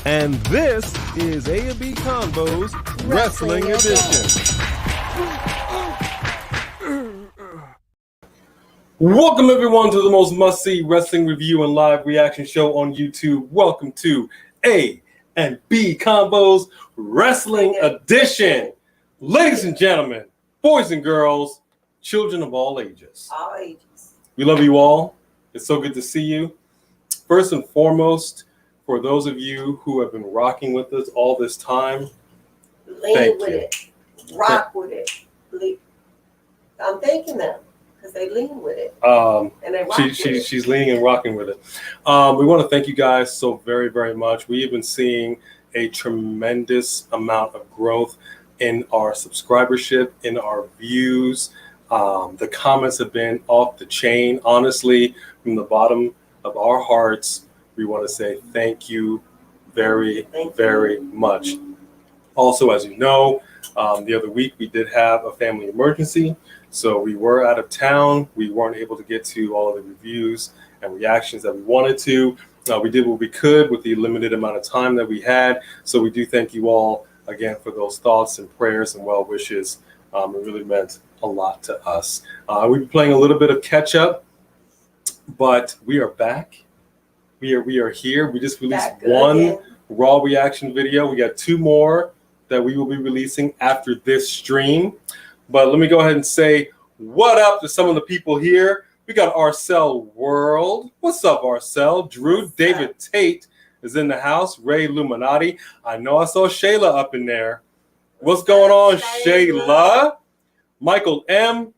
And this is A&B Convos Wrestling Edition. Welcome everyone to the most must-see wrestling review and live reaction show on YouTube. Welcome to A&B Convos Wrestling Edition. Ladies and gentlemen, boys and girls, children of all ages. All ages. We love you all. It's so good to see you. First and foremost, for those of you who have been rocking with us all this time, Lean with it. Rock with it. I'm thanking them because they lean with it. And they rock with it. She's leaning and rocking with it. We want to thank you guys so very, very much. We have been seeing a tremendous amount of growth in our subscribership, in our views. The comments have been off the chain. Honestly, from the bottom of our hearts, we want to say thank you very much. Also, as you know, the other week we did have a family emergency, so we were out of town. We weren't able to get to all of the reviews and reactions that we wanted to. We did what we could with the limited amount of time that we had, so we do thank you all again for those thoughts and prayers and well wishes. It really meant a lot to us. We've been playing a little bit of catch up, but we are back. We are here. We just released one Raw reaction video. We got two more that we will be releasing after this stream. But let me go ahead and say what up to some of the people here. We got Arcel World. What's up, Arcel? Drew, David Tate is in the house. Ray Illuminati. I know I saw Shayla up in there. What's going on, Shayla? Michael M.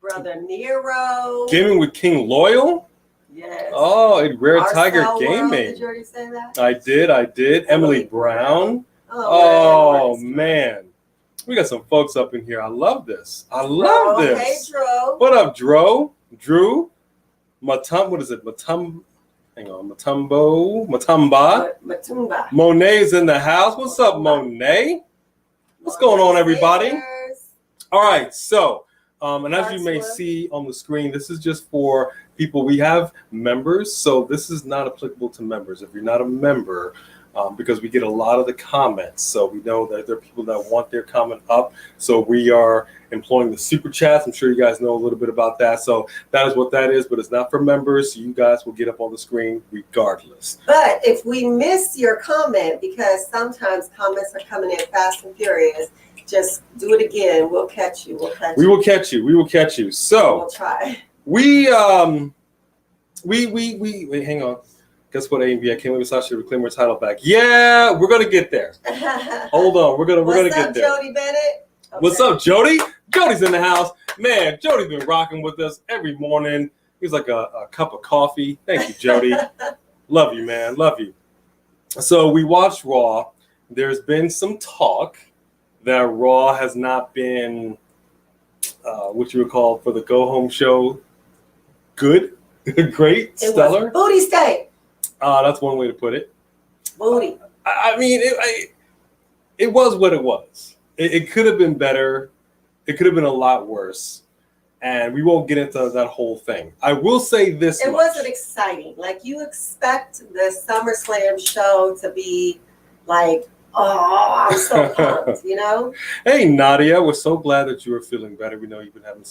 Brother Nero. Gaming with King Loyal. Yes. Oh, it Rare Arcel Tiger World. Gaming. Did you already say that? I did. Emily Brown. Oh man. We got some folks up in here. I love this. I love this. Hey, Dro. What up, Dro? Drew? What is it? Matumba. Matumba. Monet's in the house. What's up, Monet? What's going on, everybody? All right, so, and as you may see on the screen, this is just for people. We have members, so this is not applicable to members. If you're not a member, because we get a lot of the comments, so we know that there are people that want their comment up. So we are employing the super chats. I'm sure you guys know a little bit about that. So that is what that is, but it's not for members. So you guys will get up on the screen regardless. But if we miss your comment, because sometimes comments are coming in fast and furious, just do it again. We'll catch you. We will catch you. So we'll try. Wait, hang on. Guess what, A&B? I can't wait for Sasha to reclaim her title back. Yeah, we're gonna get there. Hold on, we're gonna get there. Jody Bennett? Okay. What's up, Jody? Jody's in the house. Man, Jody's been rocking with us every morning. He's like a cup of coffee. Thank you, Jody. Love you, man. Love you. So we watched Raw. There's been some talk that Raw has not been what you would call for the go-home show good, great, stellar. Booty state. That's one way to put it. Booty. I mean, it was what it was. It could have been better. It could have been a lot worse. And we won't get into that whole thing. I will say this much. It wasn't exciting. Like, you expect the SummerSlam show to be like, oh, I'm so pumped, you know? Hey, Nadia, we're so glad that you are feeling better. We know you've been having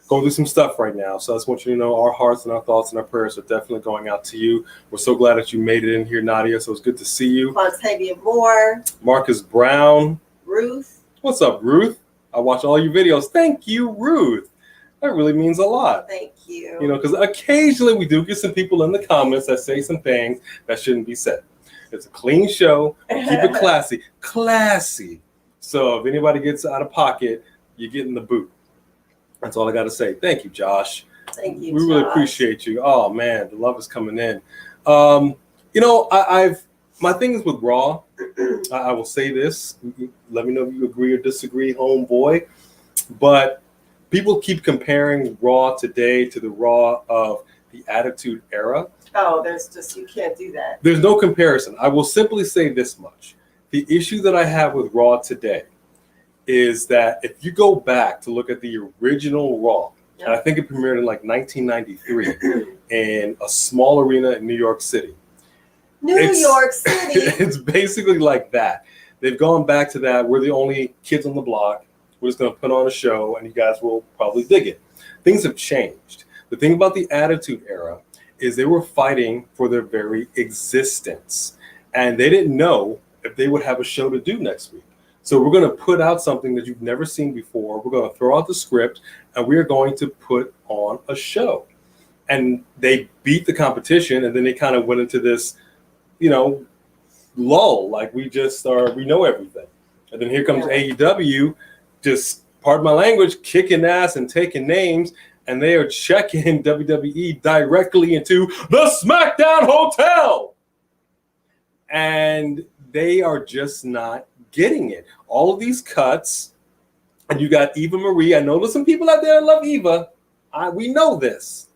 going through some stuff right now. So I just want you to know our hearts and our thoughts and our prayers are definitely going out to you. We're so glad that you made it in here, Nadia. So it's good to see you. Fontavia Moore. Marcus Brown. Ruth. What's up, Ruth? I watch all your videos. Thank you, Ruth. That really means a lot. Thank you. You know, because occasionally we do get some people in the comments that say some things that shouldn't be said. It's a clean show. We keep it classy. Classy. So if anybody gets out of pocket, you're getting the boot. That's all I got to say. Thank you, Josh. Thank you, We really appreciate you. Oh, man, the love is coming in. You know, my thing is with Raw. I will say this. Let me know if you agree or disagree, homeboy. But people keep comparing Raw today to the Raw of the Attitude Era. Oh, you can't do that. There's no comparison. I will simply say this much. The issue that I have with Raw today is that if you go back to look at the original Raw, and I think it premiered in like 1993 in a small arena in New York City, New York City. It's basically like that. They've gone back to that. We're the only kids on the block. We're just going to put on a show, and you guys will probably dig it. Things have changed. The thing about the Attitude Era is they were fighting for their very existence, and they didn't know if they would have a show to do next week. So we're going to put out something that you've never seen before. We're going to throw out the script, and we are going to put on a show. And they beat the competition, and then they kind of went into this, lull, like we know everything. And then here comes AEW, just, pardon my language, kicking ass and taking names, and they are checking WWE directly into the Smackdown Hotel. And they are just not getting it. All of these cuts, and you got Eva Marie. I know there's some people out there that love Eva. We know this.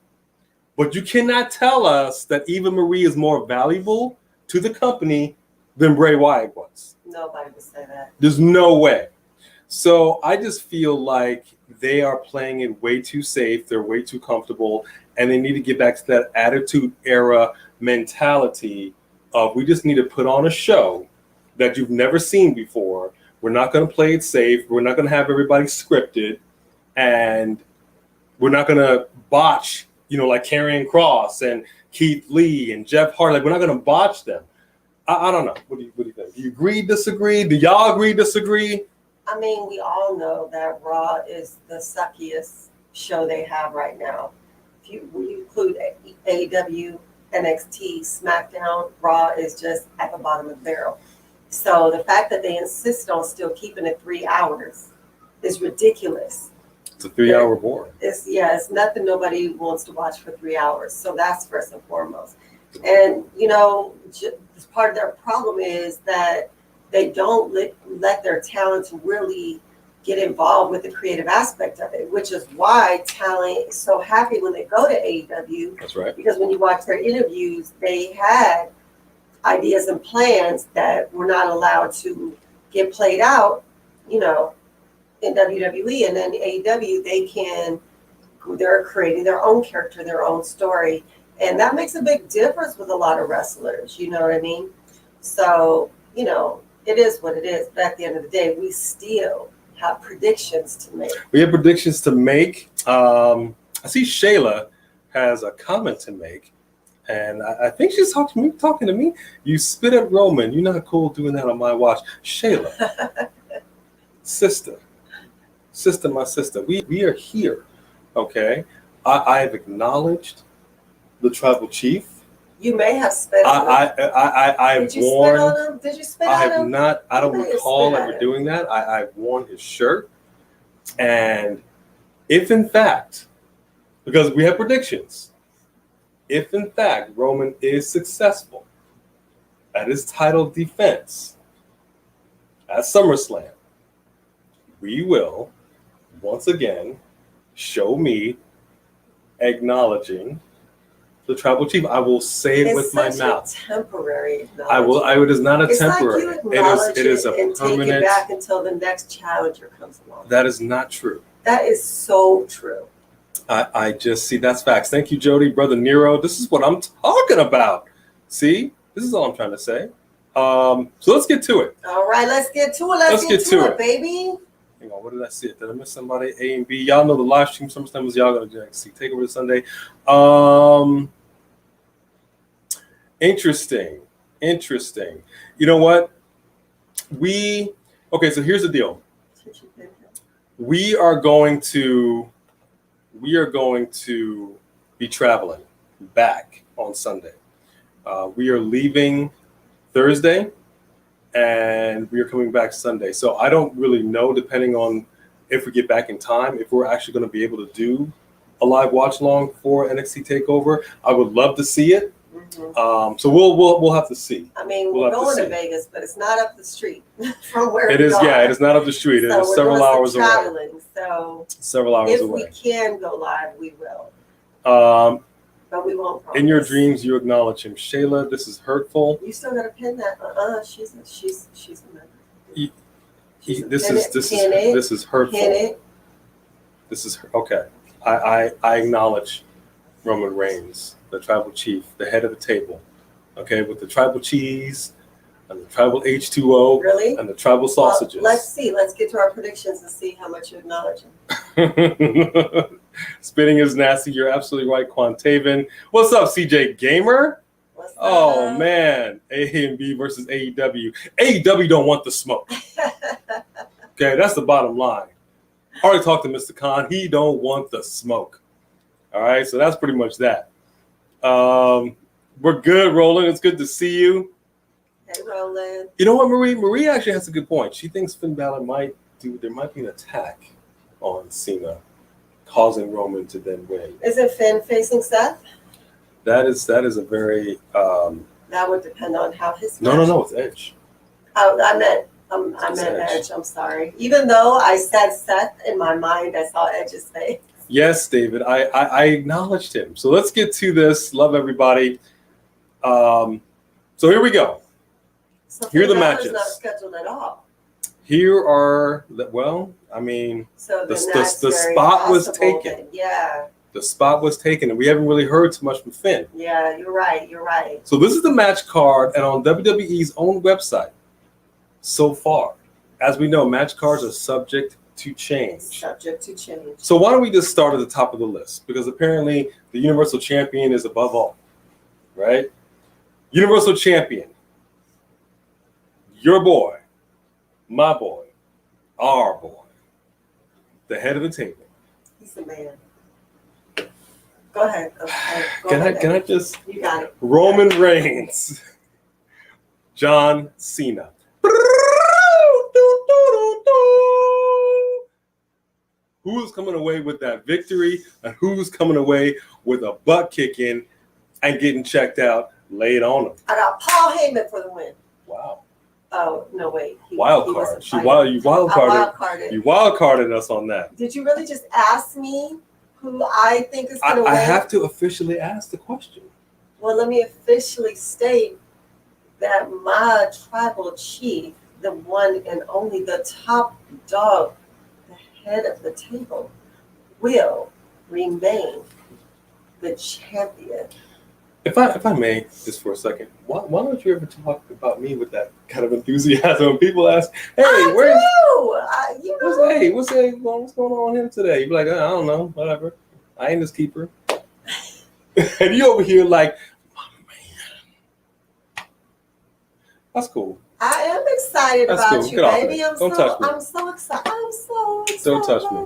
But you cannot tell us that Eva Marie is more valuable to the company than Bray Wyatt was. Nobody would say that. There's no way. So I just feel like they are playing it way too safe. They're way too comfortable. And they need to get back to that Attitude Era mentality of, we just need to put on a show that you've never seen before. We're not going to play it safe. We're not going to have everybody scripted. And we're not going to botch, like Karrion Kross and Keith Lee and Jeff Hardy. Like, we're not going to botch them. I don't know. What do you think? Do you agree, disagree? Do y'all agree, disagree? I mean, we all know that Raw is the suckiest show they have right now. If you include AEW, NXT, SmackDown, Raw is just at the bottom of the barrel. So the fact that they insist on still keeping it 3 hours is ridiculous. It's a 3-hour war. It's nothing nobody wants to watch for 3 hours. So that's first and foremost. And, part of their problem is that they don't let their talents really get involved with the creative aspect of it, which is why talent is so happy when they go to AEW. That's right. Because when you watch their interviews, they had ideas and plans that were not allowed to get played out, in WWE. And then AEW, they're creating their own character, their own story. And that makes a big difference with a lot of wrestlers, you know what I mean? So, it is what it is. But at the end of the day, we still have predictions to make. We have predictions to make. I see Shayla has a comment to make. And I think she's talking to me. You spit at Roman. You're not cool doing that on my watch. Shayla, sister, my sister. We are here, okay? I have acknowledged the tribal chief. You may have spit on him. I Did you spit on him? Did you spit on him? I have not. I don't recall ever doing that. I've worn his shirt. And if in fact, because we have predictions, if in fact Roman is successful at his title defense at SummerSlam, we will once again show me acknowledging the tribal chief. I will say it with my mouth. It's temporary. I will. It is not a temporary. Like you acknowledge it is a and permanent. Take it back until the next challenger comes along. That is not true. That is so true. I just see that's facts. Thank you, Jody, brother Nero. This is what I'm talking about. See, this is all I'm trying to say. So let's get to it. All right, let's get to it. Let's get to it, baby. Hang on, what did I see? Did I miss somebody? A and B. Y'all know the live stream SummerSlam was y'all gonna do NXT Takeover this Sunday. Interesting. You know what? Okay, so here's the deal. We are going to be traveling back on Sunday. We are leaving Thursday and we are coming back Sunday. So I don't really know, depending on if we get back in time, if we're actually going to be able to do a live watch along for NXT Takeover. I would love to see it. Mm-hmm. So we'll have to see. I mean, we're going to Vegas, but it's not up the street from where it is. Yeah, it is not up the street. It is several hours away. So several hours away. If we can go live, we will. But we won't promise. In your dreams, you acknowledge him. Shayla, this is hurtful. You still got to pin that. She's a member. This is hurtful. Pin it. This is okay. I acknowledge Roman Reigns, the tribal chief, the head of the table, Okay, with the tribal cheese and the tribal H2O Really? and the tribal sausages. Well, let's see. Let's get to our predictions and see how much you acknowledge him. Spitting is nasty. You're absolutely right, Quantaven. What's up, CJ Gamer? What's up? Oh man, A and B versus AEW. AEW don't want the smoke. Okay, that's the bottom line. Already talked to Mr. Khan. He don't want the smoke. All right, so that's pretty much that. We're good, Roland. It's good to see you. Hey, Roland. You know what, Marie? Marie actually has a good point. She thinks Finn Balor there might be an attack on Cena, causing Roman to then win. Isn't Finn facing Seth? That is a very That would depend on how his. No, it's Edge. Oh, I meant Edge. I'm sorry. Even though I said Seth in my mind, I saw Edge's face. Yes, David. I acknowledged him. So let's get to this. Love everybody. So here we go. So Here are the Finn Balor's matches. Not scheduled at all. Here are I mean, So the that's very spot was possible taken. then. Yeah. The spot was taken, and we haven't really heard too much from Finn. Yeah, you're right. You're right. So this is the match card, and on WWE's own website, so far, as we know, match cards are subject to change. Subject to change. So why don't we just start at the top of the list? Because apparently the Universal Champion is above all, right? Universal Champion, your boy, my boy, our boy, the head of the table. He's the man. Go ahead. Can I just? You got it. Roman Reigns, John Cena. Who's coming away with that victory, and who's coming away with a butt kicking and getting checked out? Lay it on him. I got Paul Heyman for the win. Wow. Oh no, wait. Wild card. You wild carded. You wild carded us on that. Did you really just ask me who I think is going to win? I have to officially ask the question. Well, let me officially state that my tribal chief, the one and only, the top dog, the head of the table, will remain the champion. If I may, just for a second, why don't you ever talk about me with that kind of enthusiasm? When people ask, "Hey, what's going on here today?" You be like, "I don't know, whatever. I ain't his keeper." And you over here like, "Oh, man, that's cool." I am excited That's about cool. you, Get off baby. me. Don't touch me. I'm so excited. I'm so excited. Don't touch me.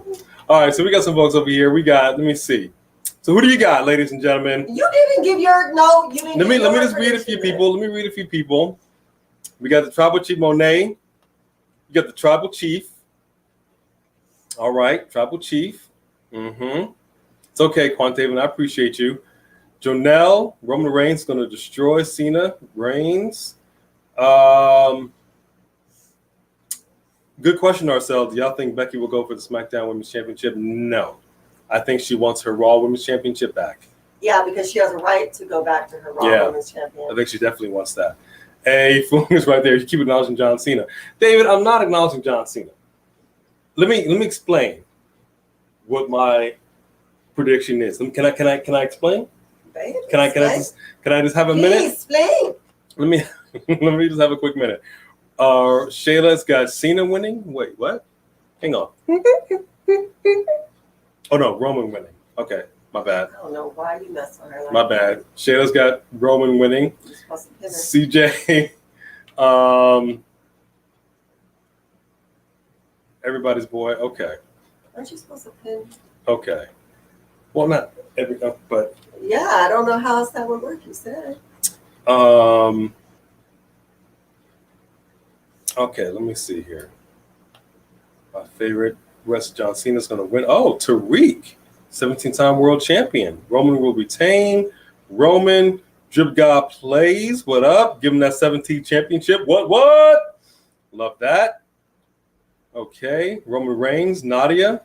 All right, so we got some folks over here. We got. Let me see. So who do you got, ladies and gentlemen? You didn't give your no. You didn't. Let me just read a few people. Let me read a few people. We got the Tribal Chief Monet. You got the Tribal Chief. All right, Tribal Chief. It's okay, Quantaven. I appreciate you. Jonelle, Roman Reigns going to destroy Cena. Reigns. Good question, Marcel. Do y'all think Becky will go for the Smackdown Women's Championship? No. I think she wants her Raw Women's Championship back. Yeah, because she has a right to go back to her Raw Women's Champion. I think she definitely wants that. Hey, Foon is right there. You keep acknowledging John Cena. David, I'm not acknowledging John Cena. Let me explain what my prediction is. Can I explain? Baby, Can I just have a minute? Explain. Let me just have a quick minute. Shayla's got Cena winning. Wait, what? Hang on. Oh no, Roman winning. Okay, my bad. I don't know why you mess with her. Like my bad. Shayla's got Roman winning. You're supposed to pin her. CJ, everybody's boy. Okay. Aren't you supposed to pin? Okay. Well, not every, but. Yeah, I don't know how else that would work. You said. Okay, let me see here. My favorite wrestler, John Cena, is going to win. Oh, Tariq, 17-time world champion. Roman will retain. Roman, Drip God plays. What up? Give him that 17th championship. What? Love that. Okay, Roman Reigns, Nadia.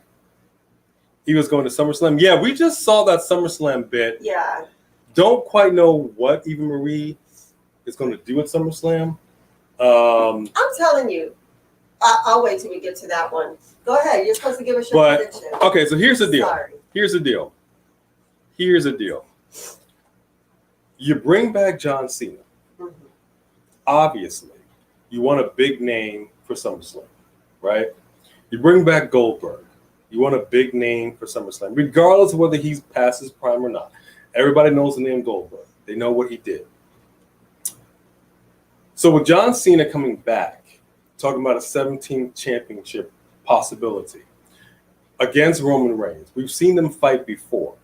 He was going to SummerSlam. Yeah, we just saw that SummerSlam bit. Yeah. Don't quite know what Eva Marie is going to do at SummerSlam. I'm telling you. I'll wait till we get to that one. Go ahead. You're supposed to give us your prediction. Okay, so here's the deal. Sorry. Here's the deal. You bring back John Cena. obviously, you want a big name for SummerSlam, right? You bring back Goldberg. You want a big name for SummerSlam, regardless of whether he's past his prime or not. Everybody knows the name Goldberg. They know what he did. So with John Cena coming back, talking about a 17th championship possibility against Roman Reigns, we've seen them fight before.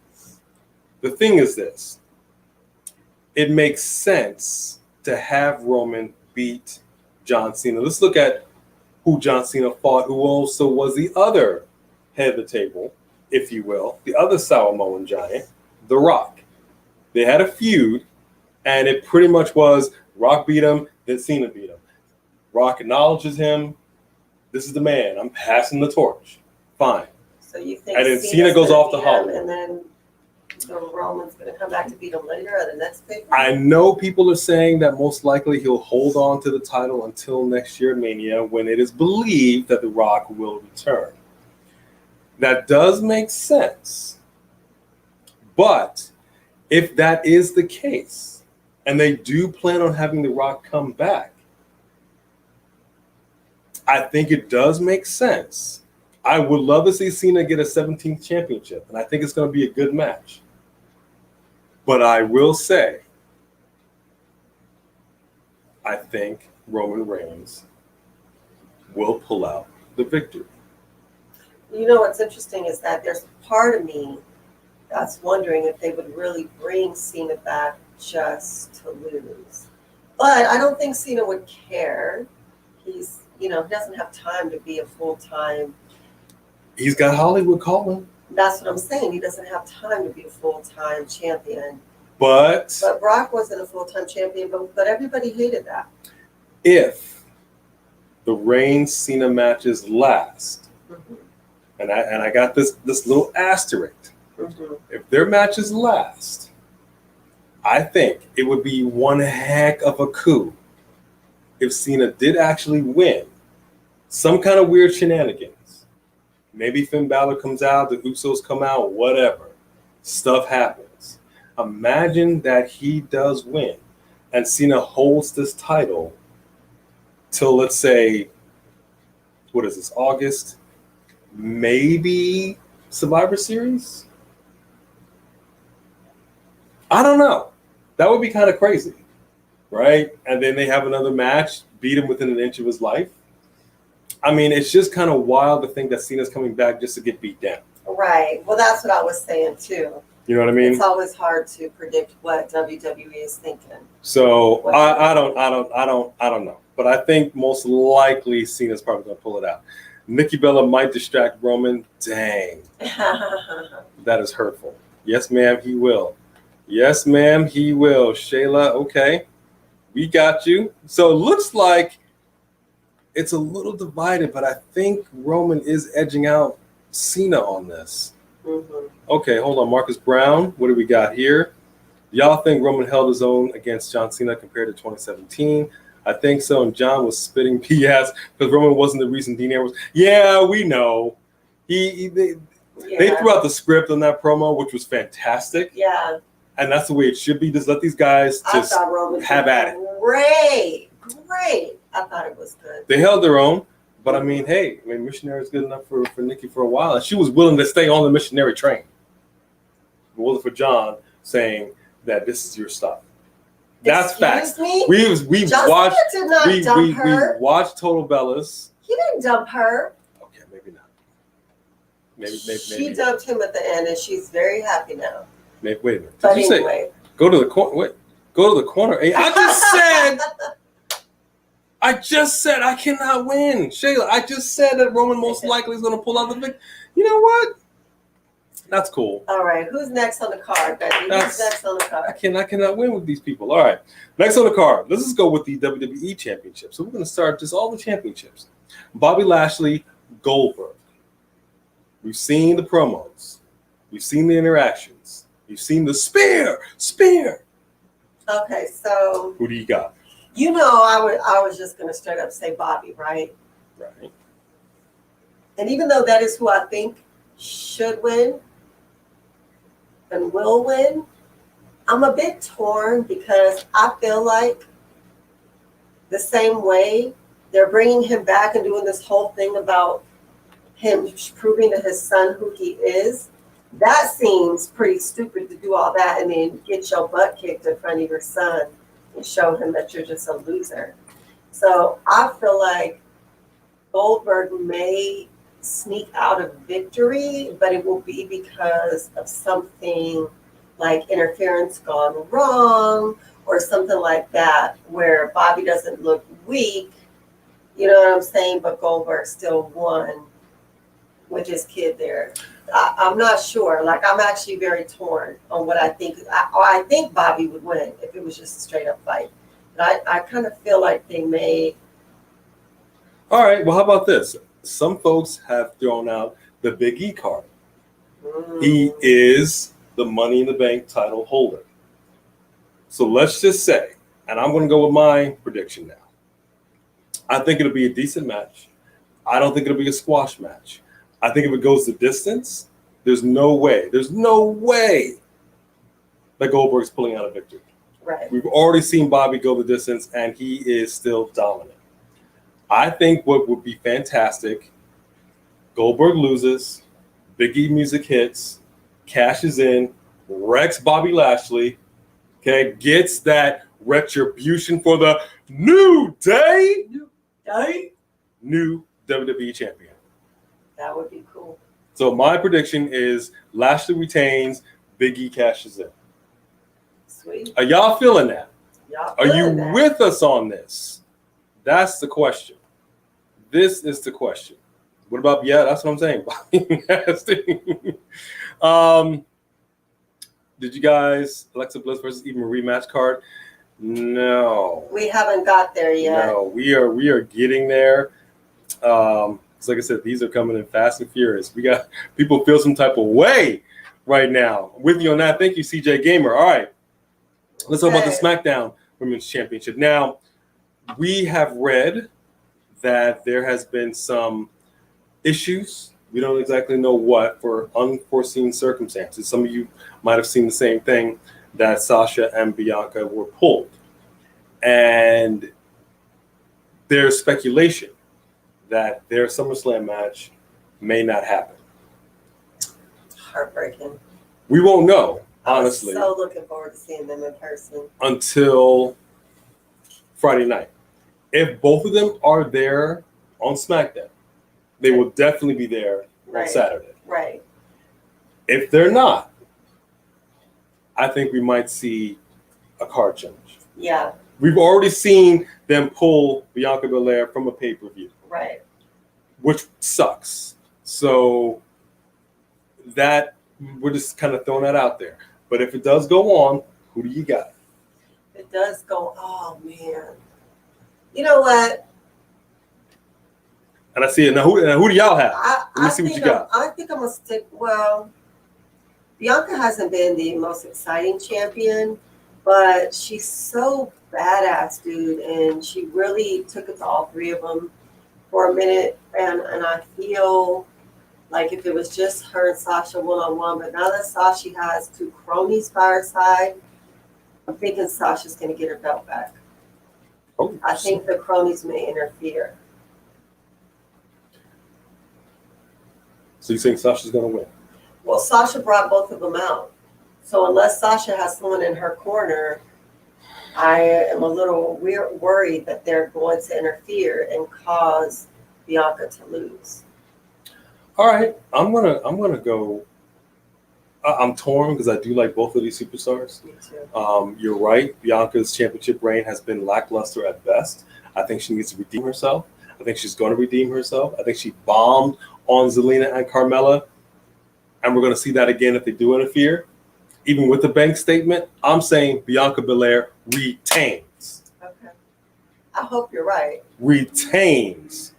The thing is this. It makes sense to have Roman beat John Cena. Let's look at who John Cena fought, who also was the other head of the table, if you will, the other Samoan giant, The Rock. They had a feud, and it pretty much was Rock beat him, then Cena beat him. Rock acknowledges him. This is the man. I'm passing the torch. Fine. So you think and then Cena's Cena goes gonna off to beat him, Hollywood. and then Roman's going to come back to beat him later at the next pay-per-view? I know people are saying that most likely he'll hold on to the title until next year Mania, when it is believed that The Rock will return. That does make sense. But if that is the case, and they do plan on having The Rock come back, I think it does make sense. I would love to see Cena get a 17th championship, and I think it's going to be a good match. But I will say, I think Roman Reigns will pull out the victory. You know what's interesting is that there's part of me that's wondering if they would really bring Cena back just to lose. But I don't think Cena would care. He's, he doesn't have time to be a full-time. He's got Hollywood calling. That's what I'm saying. He doesn't have time to be a full-time champion. But Brock wasn't a full-time champion, but everybody hated that. If the Reigns-Cena matches last, Mm-hmm. and I got this little asterisk, Mm-hmm. if their matches last, I think it would be one heck of a coup if Cena did actually win. Some kind of weird shenanigans. Maybe Finn Balor comes out, the Usos come out, whatever. Stuff happens. Imagine that he does win, and Cena holds this title till, let's say, what is this, August? Maybe Survivor Series? I don't know. That would be kind of crazy, right? And then they have another match, beat him within an inch of his life. I mean, it's just kind of wild to think that Cena's coming back just to get beat down. Right. Well, that's what I was saying too. You know what I mean? It's always hard to predict what WWE is thinking. So I don't know. But I think most likely Cena's probably going to pull it out. Nikki Bella might distract Roman. Dang. That is hurtful. Yes, ma'am, he will. Yes, ma'am, he will. Shayla, okay. We got you. So it looks like it's a little divided, but I think Roman is edging out Cena on this. Mm-hmm. Okay, hold on. Marcus Brown, what do we got here? Y'all think Roman held his own against John Cena compared to 2017? I think so, and John was spitting BS because Roman wasn't the reason Dean Ambrose. Yeah, we know. They threw out the script on that promo, which was fantastic. Yeah. And that's the way it should be. Just let these guys just have at it. Great. I thought it was good. They held their own, but I mean, hey, missionary is good enough for Nikki for a while, and she was willing to stay on the missionary train. It wasn't for John saying that this is your stuff. That's facts. Me? We watched. Did not dump her. We watched Total Bellas. He didn't dump her. Okay, maybe not. Maybe. She dumped him at the end, and she's very happy now. Wait a minute. But Did you anyway. say go to the corner? Wait, go to the corner. Hey, I just said I cannot win, Shayla. I just said that Roman most likely is going to pull out the victory. You know what? That's cool. All right, who's next on the card, Becky? Who's next on the card? I cannot win with these people. All right, next on the card. Let's just go with the WWE Championship. So we're going to start just all the championships. Bobby Lashley, Goldberg. We've seen the promos. We've seen the interactions. We've seen the spear. Okay, so Who do you got? I was just going to straight up say Bobby, right? Right. And even though that is who I think should win and will win, I'm a bit torn because I feel like the same way they're bringing him back and doing this whole thing about him proving to his son who he is. That seems pretty stupid to do all that and then get your butt kicked in front of your son and show him that you're just a loser. So I feel like Goldberg may sneak out of victory, but it will be because of something like interference gone wrong or something like that, where Bobby doesn't look weak, you know what I'm saying, but Goldberg still won with his kid there. I'm not sure. Like, I'm actually very torn on what I think. I think Bobby would win if it was just a straight up fight. But I kind of feel like they may. All right. Well, how about this? Some folks have thrown out the Big E card. He is the Money in the Bank title holder. So let's just say, and I'm going to go with my prediction now. I think it'll be a decent match. I don't think it'll be a squash match. I think if it goes the distance, there's no way that Goldberg's pulling out a victory. Right. We've already seen Bobby go the distance, and he is still dominant. I think what would be fantastic, Goldberg loses, Big E music hits, cashes in, wrecks Bobby Lashley, okay, gets that retribution for the New Day, new WWE champion. That would be cool. So my prediction is Lashley retains, Big E cashes in. Sweet. Are y'all feeling that? Y'all Are you feeling that? with us on this? That's the question. This is the question. What about, yeah, that's what I'm saying. Did you guys, Alexa Bliss versus Eva Marie match card? No. We haven't got there yet. No, we are getting there. Like I said, these are coming in fast and furious. We got people feel some type of way right now. I'm with you on that. Thank you, CJ Gamer. All right. Let's talk about the Smackdown Women's Championship. Now, we have read that there has been some issues. We don't exactly know what, for unforeseen circumstances. Some of you might have seen the same thing, that Sasha and Bianca were pulled. And there's speculation that their SummerSlam match may not happen. Heartbreaking. We won't know, honestly. I'm so looking forward to seeing them in person. Until Friday night. If both of them are there on SmackDown, they will definitely be there on Saturday. Right. If they're not, I think we might see a card change. Yeah. We've already seen them pull Bianca Belair from a pay-per-view. Right. Which sucks. So that, we're just kind of throwing that out there. But if it does go on, who do you got? It does go, oh man. You know what? And I see it. Now who do y'all have? Let me see what you got. I think I'm going to stick, well, Bianca hasn't been the most exciting champion, but she's so badass, dude. And she really took it to all three of them for a minute. And I feel like if it was just her and Sasha one-on-one, but now that Sasha has two cronies by her side, I'm thinking Sasha's going to get her belt back. Oh, I think the cronies may interfere. So you think Sasha's going to win? Well, Sasha brought both of them out. So unless Sasha has someone in her corner, I am a little worried that they're going to interfere and cause Bianca to lose. All right, I'm gonna go. I'm torn because I do like both of these superstars. Me too. You're right. Bianca's championship reign has been lackluster at best. I think she needs to redeem herself. I think she's going to redeem herself. I think she bombed on Zelina and Carmella, and we're going to see that again if they do interfere. Even with the bank statement, I'm saying Bianca Belair retains. Okay. I hope you're right. Retains.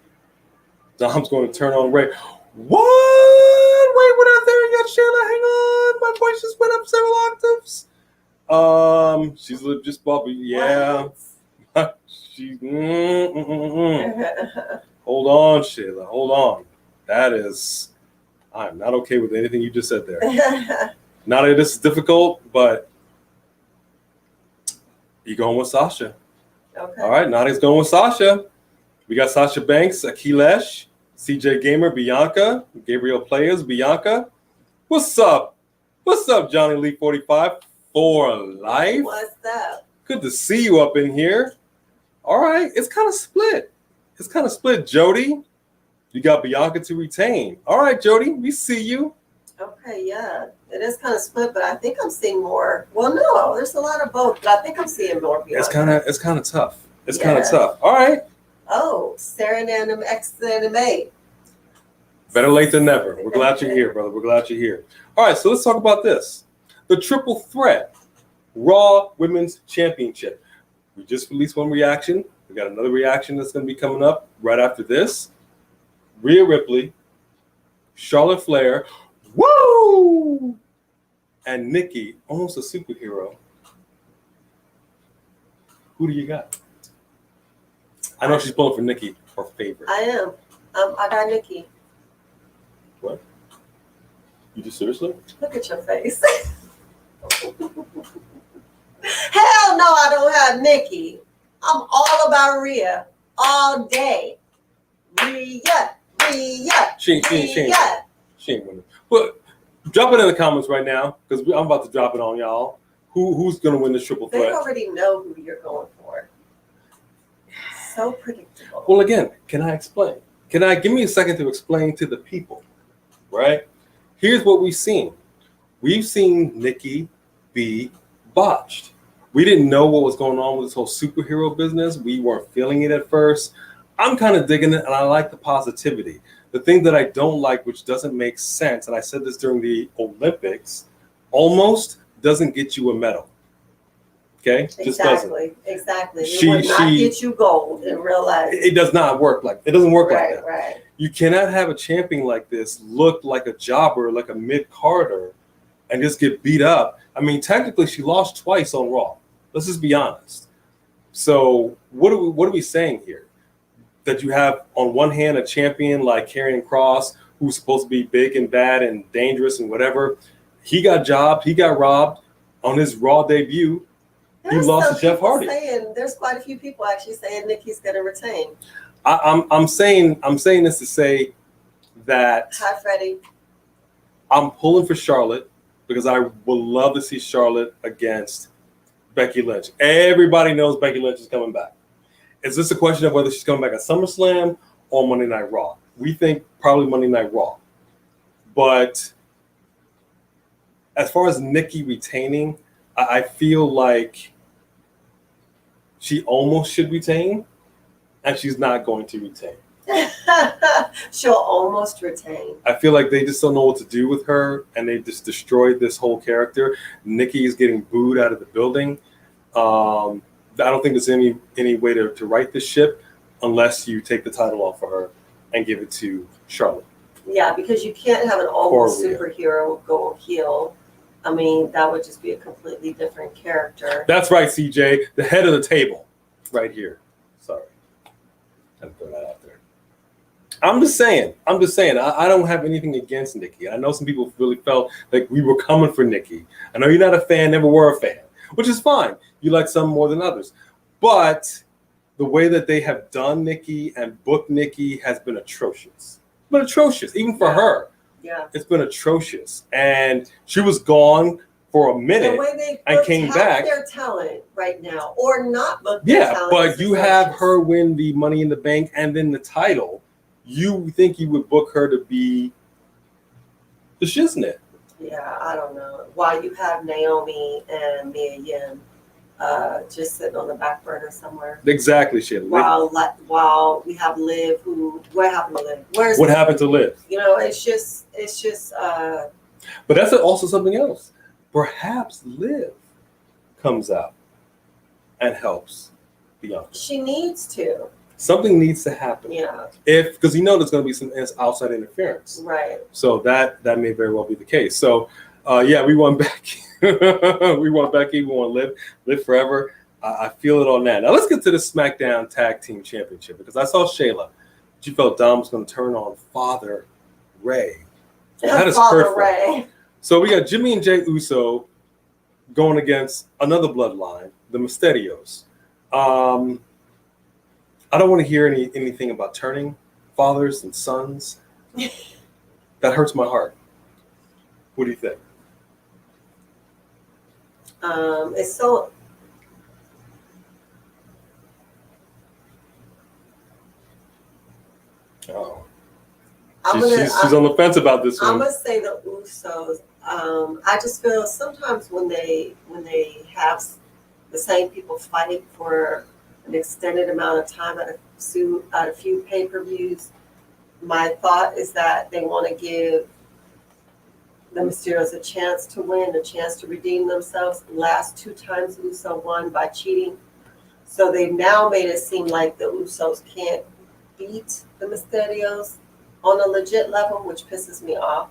Dom's going to turn on Ray. What? Wait, we're not there yet, Shayla. Hang on. My voice just went up several octaves. She's just bubbly. Yeah. She. Hold on, Shayla. Hold on. That is. I'm not okay with anything you just said there. Not that this is difficult, but you're going with Sasha. Okay. All right, Nadia's going with Sasha. We got Sasha Banks, Akilesh, CJ Gamer, Bianca, Gabriel Players, Bianca. What's up? What's up, Johnny Lee 45 for life? What's up? Good to see you up in here. All right, it's kind of split. Jody, you got Bianca to retain. All right, Jody, we see you. Okay, yeah. It is kind of split, but I think I'm seeing more. Well, no, there's a lot of both, but I think I'm seeing more Bianca. It's kind of tough. Kind of tough. All right. Oh, Sarah Nanum X Anime. Better late than never. We're glad you're here, brother. We're glad you're here. All right, so let's talk about this. The triple threat Raw Women's Championship. We just released one reaction. We got another reaction that's going to be coming up right after this. Rhea Ripley, Charlotte Flair, woo! And Nikki, almost a superhero. Who do you got? I know she's pulling for Nikki, her favorite. I am. I got Nikki. What? You just seriously? Look at your face. Hell no, I don't have Nikki. I'm all about Rhea all day. Rhea. She ain't winning. But drop it in the comments right now because I'm about to drop it on y'all. Who's gonna win this triple threat? They already know who you're going for. So predictable. Well, again, can I explain? Give me a second to explain to the people, right? Here's what we've seen. We've seen Nikki be botched. We didn't know what was going on with this whole superhero business. We weren't feeling it at first. I'm kind of digging it, and I like the positivity. The thing that I don't like, which doesn't make sense, and I said this during the Olympics, almost doesn't get you a medal. Okay? Just doesn't. Exactly. It would not get you gold in real life. It does not work like it doesn't work like that. Right. You cannot have a champion like this look like a jobber, like a mid-carder, and just get beat up. I mean, technically, she lost twice on Raw. Let's just be honest. So what are we saying here? That you have on one hand a champion like Karrion Kross, who's supposed to be big and bad and dangerous and whatever. He got jobbed. He got robbed on his Raw debut. He lost to Jeff Hardy. There's quite a few people actually saying Nikki's going to retain. I'm saying this to say that. Hi, Freddie. I'm pulling for Charlotte because I would love to see Charlotte against Becky Lynch. Everybody knows Becky Lynch is coming back. It's just a question of whether she's coming back at SummerSlam or Monday Night Raw. We think probably Monday Night Raw. But as far as Nikki retaining, I feel like she almost should retain, and she's not going to retain. She'll almost retain. I feel like they just don't know what to do with her, and they just destroyed this whole character. Nikki is getting booed out of the building. I don't think there's any way to right this ship unless you take the title off of her and give it to Charlotte. Yeah, because you can't have an almost superhero go heel. I mean, that would just be a completely different character. That's right, CJ. The head of the table right here. Sorry. I had to throw that out there. I'm just saying. I don't have anything against Nikki. I know some people really felt like we were coming for Nikki. I know you're not a fan, never were a fan, which is fine. You like some more than others. But the way that they have done Nikki and booked Nikki has been atrocious. But atrocious, even for her. Yeah. It's been atrocious. And she was gone for a minute and came back. Their talent right now, or not book their talent. But you have her win the Money in the Bank and then the title. You think you would book her to be the shiznit? Yeah, I don't know. While you have Naomi and Mia Yim just sitting on the back burner somewhere. Exactly, shit. While we have Liv, what happened to Liv? What happened to Liv? You know, it's just. But that's also something else. Perhaps Liv comes out and helps Bianca. She needs to. Something needs to happen. Yeah. Because you know there's going to be some outside interference. Right. So that may very well be the case. So, we want Becky. We want Becky. We want Liv forever. I feel it on that. Now let's get to the SmackDown Tag Team Championship because I saw Shayla. She felt Dom was going to turn on Father Ray. That is perfect. Ray. So we got Jimmy and Jey Uso going against another bloodline, the Mysterios. I don't want to hear anything about turning fathers and sons. That hurts my heart. What do you think? It's so. Oh, she's she's on the fence about this one. I'm gonna say the Usos. I just feel sometimes when they have the same people fight for an extended amount of time at a few pay-per-views, my thought is that they want to give the Mysterios a chance to win, a chance to redeem themselves. The last 2 times Uso won by cheating, so they've now made it seem like the Usos can't beat the Mysterios on a legit level, which pisses me off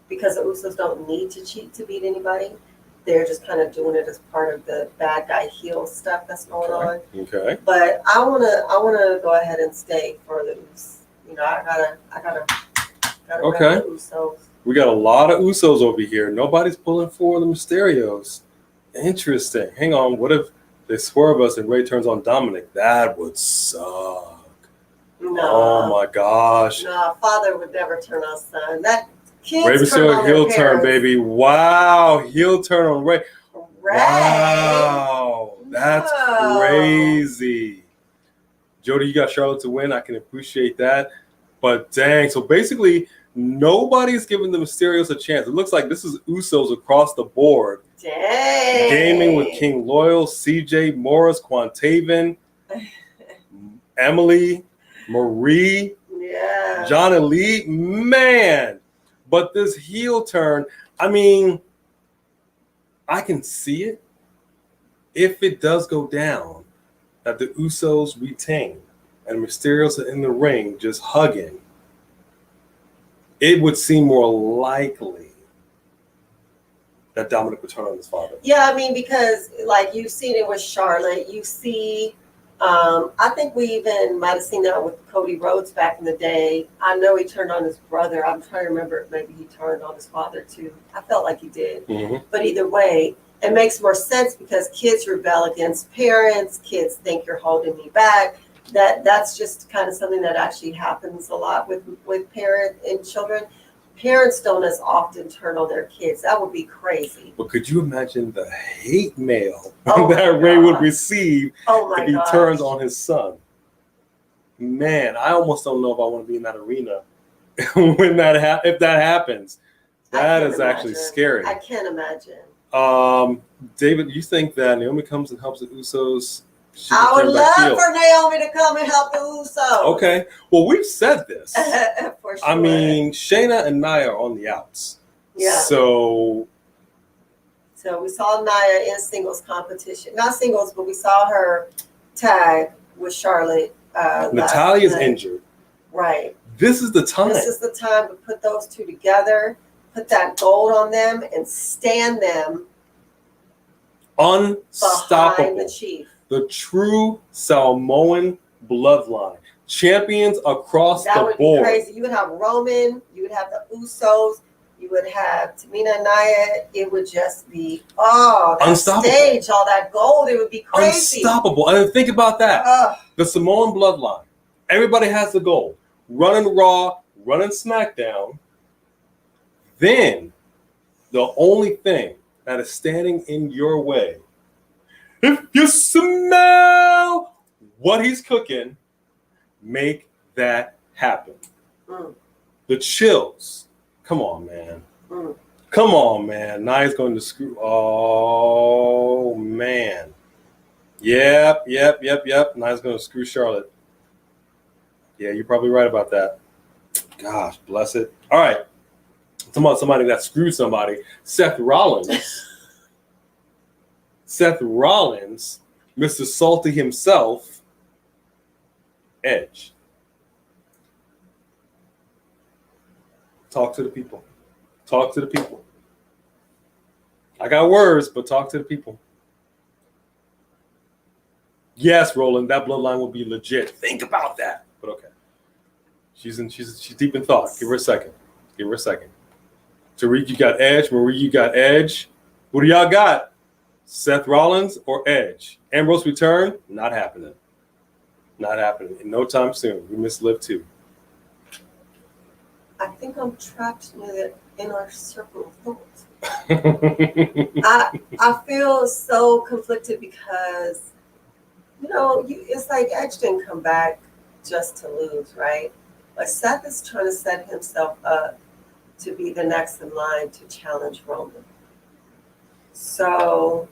because the Usos don't need to cheat to beat anybody. They're just kind of doing it as part of the bad guy heel stuff that's going on. Okay. But I wanna go ahead and stay for the Usos. You know, I gotta Okay. rep the Usos. We got a lot of Usos over here. Nobody's pulling for the Mysterios. Interesting. Hang on. What if they swerve us and Ray turns on Dominic? That would suck. No. Oh my gosh. No, father would never turn on son. That kids Ray turn Mysterio on heel their turn, parents. baby. Wow. Heel turn on Ray. Ray. Wow. That's No. crazy. Jody, you got Charlotte to win. I can appreciate that. But dang. So basically, nobody's giving the Mysterios a chance. It looks like this is Usos across the board. Dang. Gaming with King Loyal, CJ, Morris, Quantaven, Emily, Marie, Yeah. John Elite. Man. But this heel turn, I mean, I can see it. If it does go down, that the Usos retain and Mysterios are in the ring just hugging, it would seem more likely that Dominic would turn on his father. Yeah, I mean, because like you've seen it with Charlotte, you see, I think we even might have seen that with Cody Rhodes back in the day. I know he turned on his brother. I'm trying to remember if maybe he turned on his father too. I felt like he did. Mm-hmm. But either way, it makes more sense because kids rebel against parents. Kids think you're holding me back. That's just kind of something that actually happens a lot with parents and children. Parents don't as often turn on their kids. That would be crazy. But could you imagine the hate mail Oh that my Ray would gosh. receive Oh my if he gosh. turns on his son? Man, I almost don't know if I want to be in that arena when if that happens. That is actually scary. I can't imagine. David, you think that Naomi comes and helps the Usos? I would love for Naomi to come and help the Usos. Okay. Well, we've said this. For sure. I mean, Shayna and Nia are on the outs. Yeah. So we saw Nia in singles competition. Not singles, but we saw her tag with Charlotte. Natalia's injured. Right. This is the time. This is the time to put those two together, put that gold on them, and stand them unstoppable. behind the Chief. The true Samoan bloodline. Champions across the board. That would be crazy. You would have Roman, you would have the Usos, you would have Tamina and Nia. It would just be, that unstoppable. Stage, all that gold. It would be crazy. Unstoppable. And think about that. The Samoan bloodline. Everybody has the gold. Running Raw, running SmackDown. Then, the only thing that is standing in your way, if you smell what he's cooking, make that happen. The chills. Come on, man. Come on, man. Nia's going to screw. Oh, man. Yep. Nia's going to screw Charlotte. Yeah, you're probably right about that. Gosh, bless it. All right. Talking about somebody that screwed somebody. Seth Rollins. Mr. Salty himself, Edge. Talk to the people. Talk to the people. I got words, but talk to the people. Yes, Roland, that bloodline will be legit. Think about that. But okay. She's deep in thought. Give her a second. Tariq, you got Edge. Marie, you got Edge. Who do y'all got? Seth Rollins or Edge? Ambrose return? Not happening. Not happening. In no time soon. We miss Liv too. I think I'm trapped in our circle of thoughts. I feel so conflicted because, it's like Edge didn't come back just to lose, right? But Seth is trying to set himself up to be the next in line to challenge Roman. So,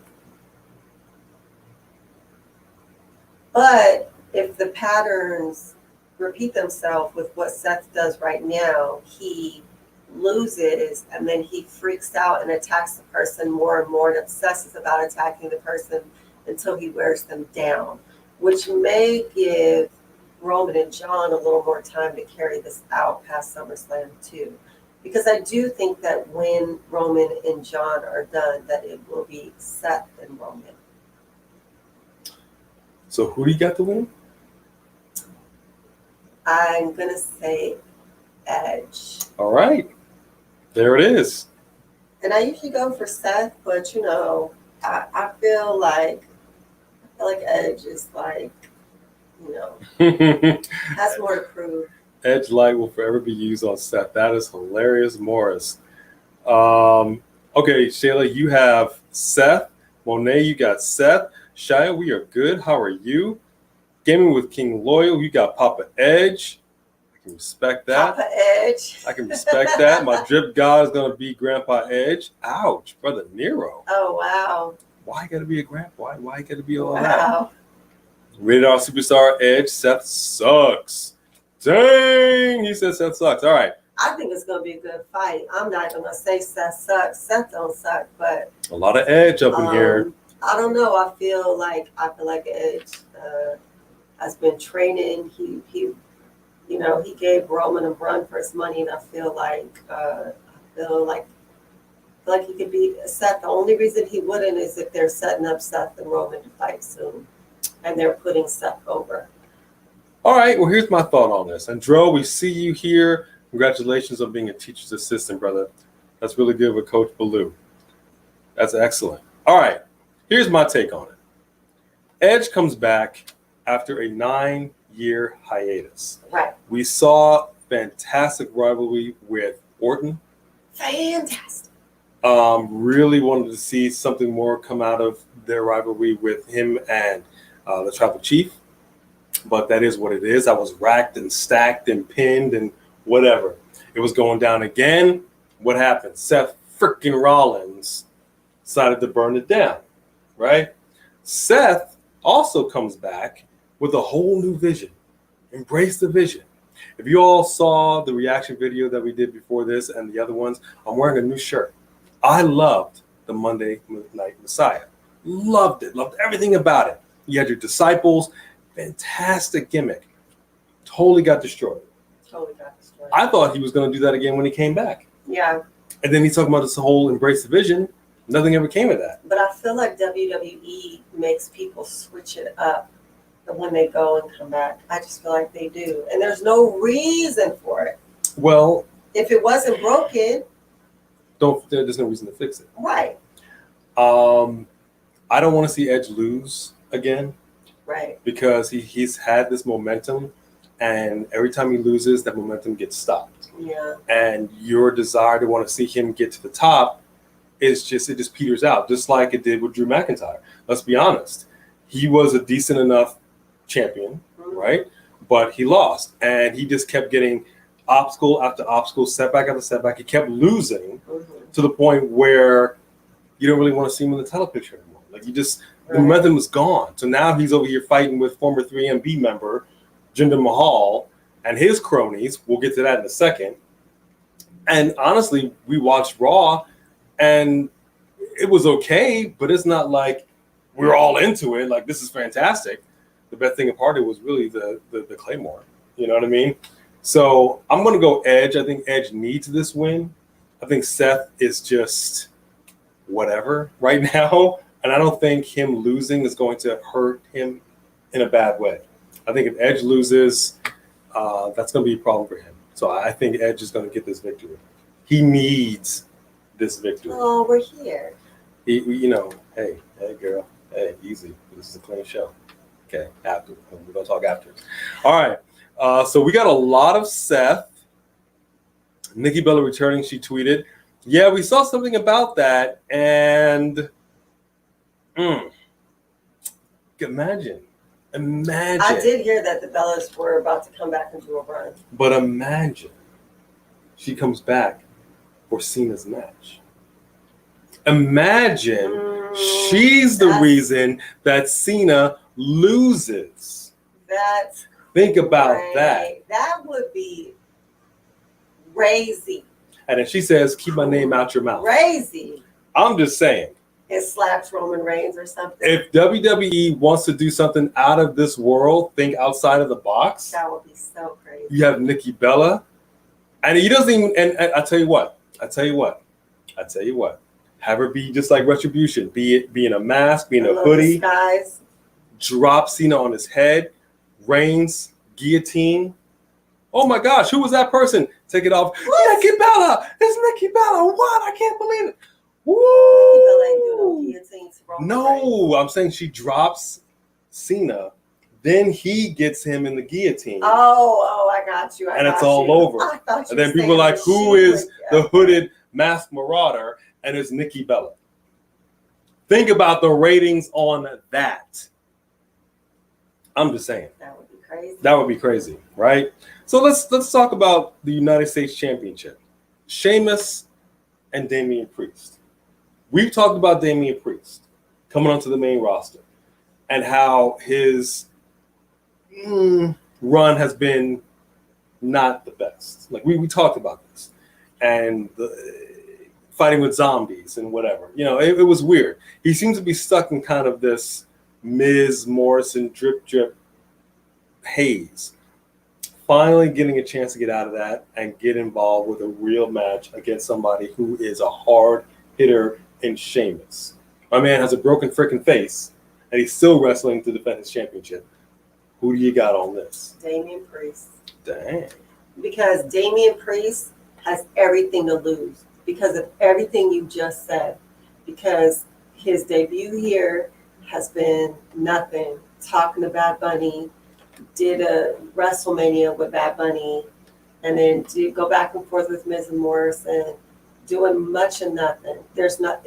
but if the patterns repeat themselves with what Seth does right now, he loses and then he freaks out and attacks the person more and more and obsesses about attacking the person until he wears them down, which may give Roman and John a little more time to carry this out past SummerSlam too. Because I do think that when Roman and John are done, that it will be Seth and Roman. So who do you got to win? I'm going to say Edge. All right. There it is. And I usually go for Seth, but I feel like Edge is like, has more to prove. Edge light will forever be used on Seth. That is hilarious, Morris. Okay, Shayla, you have Seth. Monet, you got Seth. Shia, we are good. How are you? Gaming with King Loyal, you got Papa Edge. I can respect that. Papa Edge. I can respect that. My drip god is going to be Grandpa Edge. Ouch, Brother Nero. Oh, wow. Why got to be a grandpa? Why got to be all that? Wow. Rated R Superstar Edge. Seth sucks. Dang, he said Seth sucks. All right. I think it's going to be a good fight. I'm not even going to say Seth sucks. Seth don't suck, but A lot of Edge up in here. I don't know. I feel like Edge has been training. He gave Roman a run for his money, and I feel like he could beat Seth. The only reason he wouldn't is if they're setting up Seth and Roman to fight soon, and they're putting Seth over. All right, well, here's my thought on this. Andro, we see you here. Congratulations on being a teacher's assistant, brother. That's really good with Coach Ballou. That's excellent. All right, here's my take on it. Edge comes back after a 9-year hiatus. Right. We saw fantastic rivalry with Orton. Fantastic. Really wanted to see something more come out of their rivalry with him and the Tribal Chief. But that is what it is. I was racked and stacked and pinned and whatever. It was going down again. What happened? Seth freaking Rollins decided to burn it down, right? Seth also comes back with a whole new vision. Embrace the vision. If you all saw the reaction video that we did before this and the other ones, I'm wearing a new shirt. I loved the Monday Night Messiah. Loved it. Loved everything about it. You had your disciples. Fantastic gimmick. Totally got destroyed. I thought he was going to do that again when he came back. Yeah. And then he's talking about this whole embrace the vision. Nothing ever came of that. But I feel like WWE makes people switch it up when they go and come back. I just feel like they do. And there's no reason for it. Well, if it wasn't broken, there's no reason to fix it. Right. I don't want to see Edge lose again. Right. Because he's had this momentum, and every time he loses, that momentum gets stopped. Yeah. And your desire to want to see him get to the top it just peters out, just like it did with Drew McIntyre. Let's be honest. He was a decent enough champion, right? But he lost, and he just kept getting obstacle after obstacle, setback after setback. He kept losing to the point where you don't really want to see him in the title picture anymore. Like the momentum was gone. So now he's over here fighting with former 3MB member Jinder Mahal and his cronies. We'll get to that in a second. And honestly, we watched Raw, and it was okay, but it's not like we're all into it. Like, this is fantastic. The best thing about it was really the Claymore. You know what I mean? So I'm going to go Edge. I think Edge needs this win. I think Seth is just whatever right now. And I don't think him losing is going to hurt him in a bad way. I think if Edge loses, that's going to be a problem for him. So I think Edge is going to get this victory. He needs this victory. Oh, we're here. hey girl, hey, easy. This is a clean show. Okay, after we're gonna talk after. All right. So we got a lot of Seth. Nikki Bella returning. She tweeted, "Yeah, we saw something about that, and imagine." I did hear that the Bellas were about to come back and do a run. But imagine she comes back for Cena's match. Imagine she's the reason that Cena loses. That's Think about that. That would be crazy. And then she says, "Keep my name out your mouth." Crazy. I'm just saying. It slaps Roman Reigns or something. If WWE wants to do something out of this world, think outside of the box. That would be so crazy. You have Nikki Bella, and he doesn't even. And I tell you what. Have her be just like Retribution. Be in a mask, be in a hoodie. Disguise. Drop Cena on his head. Reigns guillotine. Oh my gosh, who was that person? Take it off. What? Nikki Bella. It's Nikki Bella. What? I can't believe it. Woo! No, I'm saying she drops Cena, then he gets him in the guillotine. Oh, I got you. And it's all over. And then people are like, who is the hooded masked marauder? And it's Nikki Bella. Think about the ratings on that. I'm just saying. That would be crazy. That would be crazy, right? So let's talk about the United States Championship. Sheamus and Damian Priest. We've talked about Damian Priest coming onto the main roster and how his run has been not the best. Like we talked about this. And fighting with zombies and whatever. It was weird. He seems to be stuck in kind of this Miz Morrison drip haze. Finally getting a chance to get out of that and get involved with a real match against somebody who is a hard hitter in Sheamus. My man has a broken freaking face, and he's still wrestling to defend his championship. Who do you got on this? Damian Priest. Dang. Because Damian Priest has everything to lose because of everything you just said. Because his debut here has been nothing. Talking to Bad Bunny, did a WrestleMania with Bad Bunny, and then did go back and forth with Miz and Morrison, doing much of nothing. There's not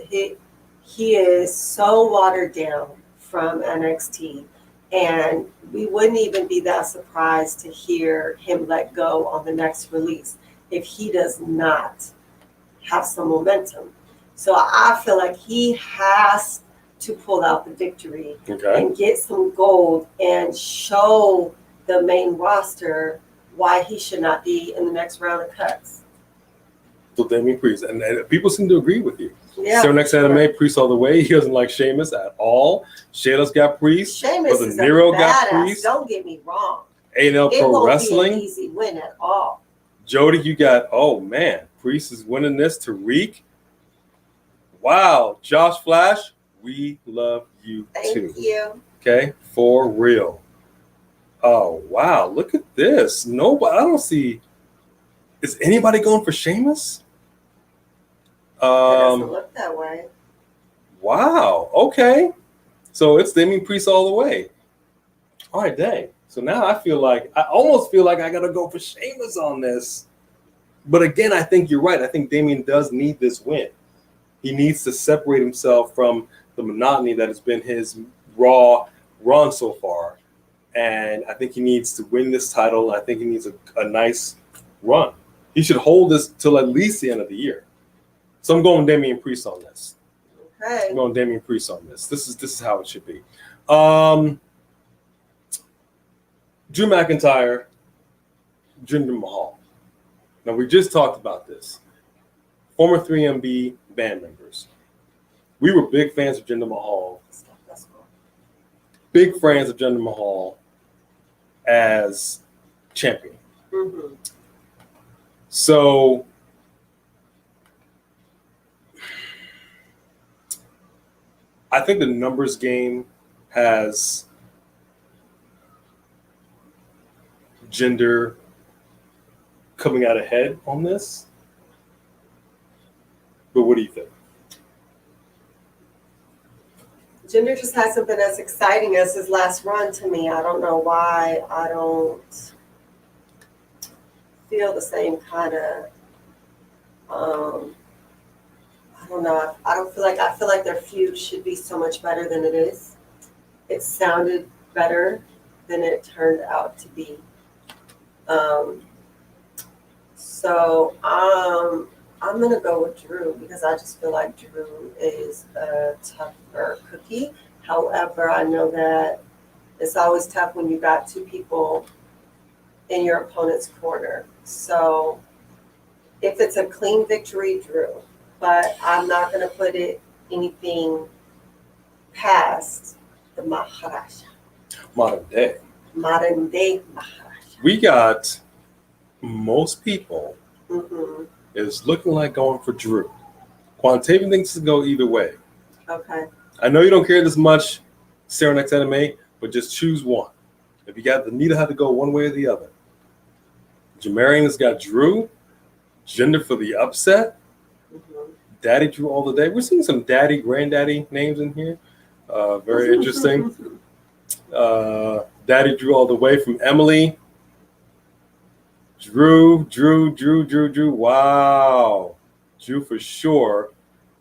he is so watered down from NXT, and we wouldn't even be that surprised to hear him let go on the next release if he does not have some momentum. So I feel like he has to pull out the victory and get some gold and show the main roster why he should not be in the next round of cuts. So Damian Priest, and people seem to agree with you. Yeah, so next anime, Priest all the way. He doesn't like Sheamus at all. Shayla's got Priest. Sheamus but is Nero a got badass. Priest. Don't get me wrong. A&L Pro Wrestling. It won't be an easy win at all. Jody, you got, oh man, Priest is winning this. Tariq. Wow. Josh Flash, we love you too. Thank you. Okay, for real. Oh, wow. Look at this. Nobody, I don't see. Is anybody going for Sheamus? It doesn't look that way. Wow. Okay. So it's Damian Priest all the way. All right, dang. So now I almost feel like I got to go for Sheamus on this. But again, I think you're right. I think Damian does need this win. He needs to separate himself from the monotony that has been his Raw run so far. And I think he needs to win this title. I think he needs a nice run. He should hold this till at least the end of the year. So I'm going Damian Priest on this. Okay. I'm going Damian Priest on this. This is how it should be. Drew McIntyre, Jinder Mahal. Now we just talked about this. Former 3MB band members. We were big fans of Jinder Mahal. Big fans of Jinder Mahal as champion. Mm-hmm. So I think the numbers game has Jinder coming out ahead on this. But what do you think? Jinder just hasn't been as exciting as his last run to me. I don't know why I don't feel the same kind of, I don't know. I feel like their feud should be so much better than it is. It sounded better than it turned out to be. So I'm gonna go with Drew because I just feel like Drew is a tougher cookie. However, I know that it's always tough when you got two people in your opponent's corner. So if it's a clean victory, Drew, but I'm not gonna put anything past the Maharaja. Modern day. Modern day Maharaja. We got most people Mm-hmm. is looking like going for Drew. Quantavian thinks to go either way. Okay. I know you don't care this much, Sarah next anime, but just choose one. If you got the neither have to go one way or the other. Jamarian has got Drew, Jinder for the upset, Daddy Drew all the day. We're seeing some daddy, granddaddy names in here. Very interesting. Daddy Drew all the way from Emily. Drew. Wow. Drew for sure.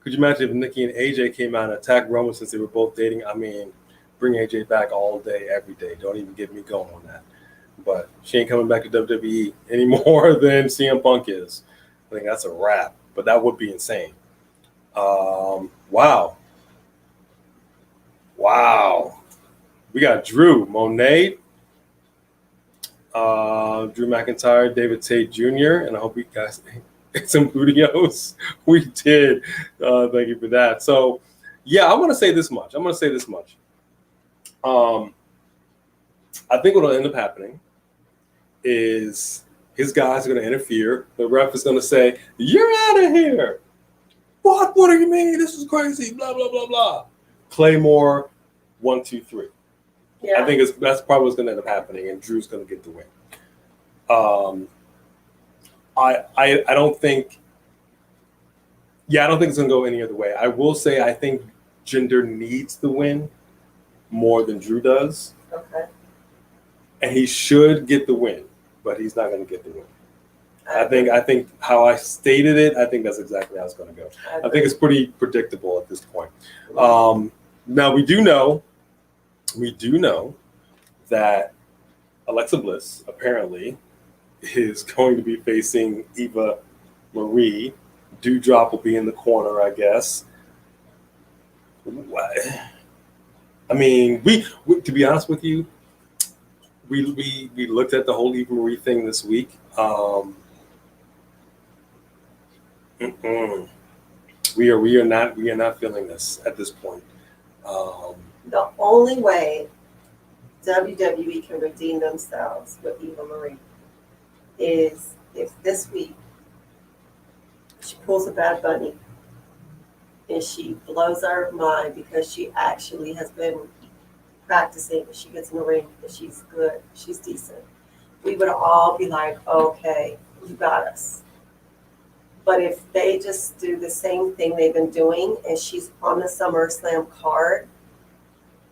Could you imagine if Nikki and AJ came out and attacked Roman since they were both dating? I mean, bring AJ back all day, every day. Don't even get me going on that. But she ain't coming back to WWE any more than CM Punk is. I think that's a wrap. But that would be insane. Wow. We got Drew, Monet, Drew McIntyre, David Tate Jr., and I hope you guys ate some Bootios. We did. Thank you for that. So, yeah, I'm going to say this much. I think what will end up happening is his guys are going to interfere. The ref is going to say, "You're out of here." What? What do you mean? This is crazy. Blah, blah, blah, blah. Claymore, 1, 2, 3. Yeah. I think that's probably what's going to end up happening, and Drew's going to get the win. I don't think. Yeah, I don't think it's going to go any other way. I will say I think Jinder needs the win more than Drew does. Okay. And he should get the win, but he's not going to get the win. I think how I stated it, I think that's exactly how it's going to go. I think it's pretty predictable at this point. Now we do know that Alexa Bliss apparently is going to be facing Eva Marie. Dewdrop will be in the corner, I guess. I mean, we to be honest with you, we looked at the whole Eva Marie thing this week. We are not feeling this at this point. The only way WWE can redeem themselves with Eva Marie is if this week she pulls a Bad Bunny and she blows our mind because she actually has been practicing. She gets in the ring, she's good, she's decent. We would all be like, okay, you got us. But if they just do the same thing they've been doing and she's on the SummerSlam card,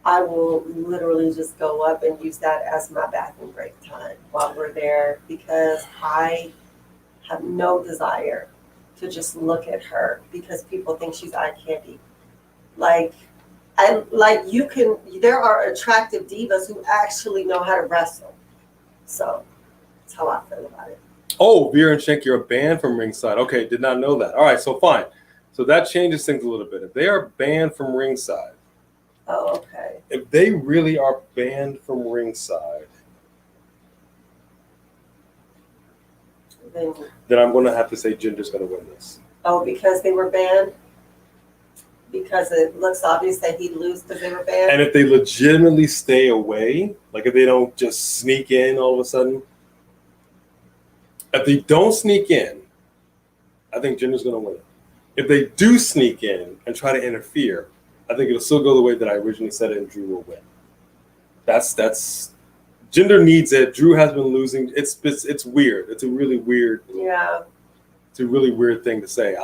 I will literally just go up and use that as my bathroom break time while we're there because I have no desire to just look at her because people think she's eye candy. There are attractive divas who actually know how to wrestle. So that's how I feel about it. Oh, Veer and Shanky are banned from ringside. Okay, did not know that. All right, so fine. So that changes things a little bit. If they are banned from ringside. Oh, okay. If they really are banned from ringside, then I'm going to have to say Jinder's going to win this. Oh, because they were banned? Because it looks obvious that he'd lose because they were banned? And if they legitimately stay away, like if they don't just sneak in all of a sudden, if they don't sneak in, I think Jinder's going to win. If they do sneak in and try to interfere, I think it'll still go the way that I originally said it, and Drew will win. That's Jinder needs it. Drew has been losing. It's weird. It's a really weird. Yeah. It's a really weird thing to say.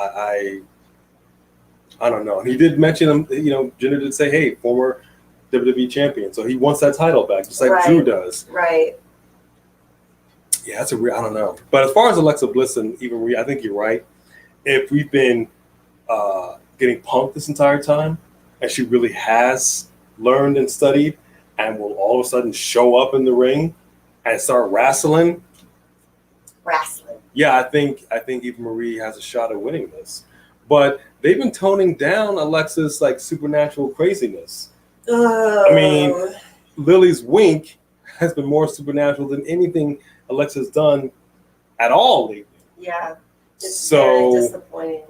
I don't know. And he did mention him. Jinder did say, "Hey, former WWE champion," so he wants that title back, just like Drew does. Right. Yeah, that's I don't know. But as far as Alexa Bliss and even Rhea, I think you're right. If we've been getting punked this entire time, and she really has learned and studied, and will all of a sudden show up in the ring and start wrestling. Yeah, I think Eva Marie has a shot at winning this. But they've been toning down Alexa's like supernatural craziness. I mean, Lily's wink has been more supernatural than anything Alexa's done at all lately. Yeah, it's very disappointing.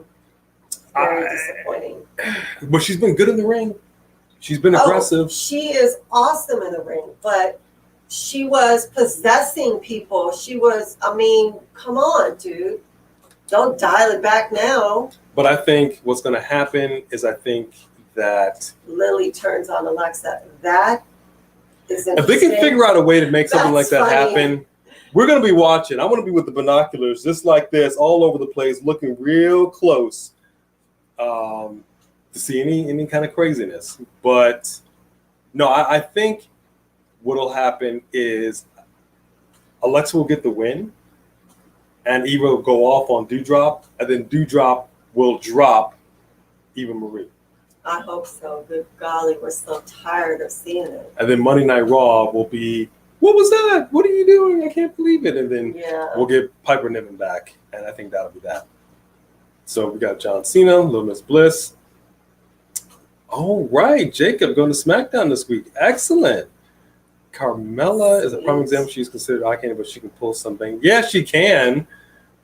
Very disappointing. But she's been good in the ring. She's been aggressive. She is awesome in the ring, but she was possessing people. She was, come on, dude. Don't dial it back now. But I think what's going to happen is that Lily turns on Alexa. That is interesting. If they can figure out a way to make something like that happen, we're going to be watching. I want to be with the binoculars just like this all over the place, looking real close to see any kind of craziness. But no, I think what will happen is Alexa will get the win and Eva will go off on Doudrop, and then Doudrop will drop Eva Marie. I hope so. Good golly, we're so tired of seeing it. And then Monday Night Raw will be, what was that? What are you doing? I can't believe it. And then we'll get Piper Niven back, and I think that'll be that. So we got John Cena, Little Miss Bliss. All right, Jacob going to SmackDown this week. Excellent. Carmella is a prime example. She's considered eye candy, but she can pull something. Yeah, she can,